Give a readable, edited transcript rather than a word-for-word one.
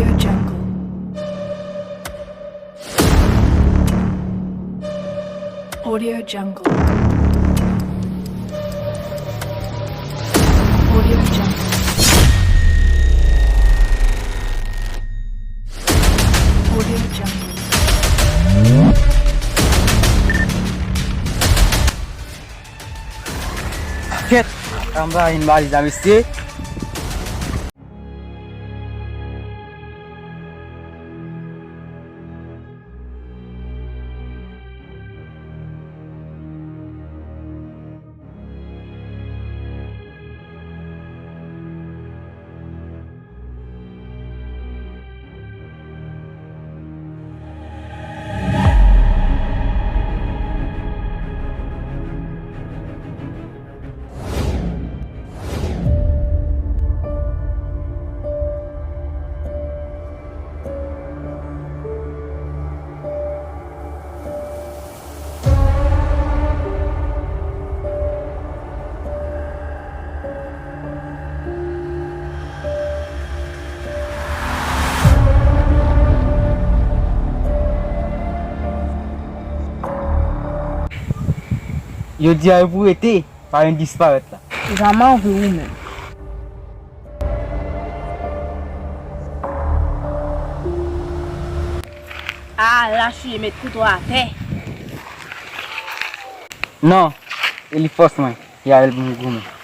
Audio Jungle. Audio Jungle. Audio Jungle. Audio Jungle. Ket, tambahin balik na misti. Yo di a pou ete, pa yon disparet la. Vraiment, on veut où même? Ah, là, je suis mettre couteau à terre. Non, ele force mwen, ya el moun goumen.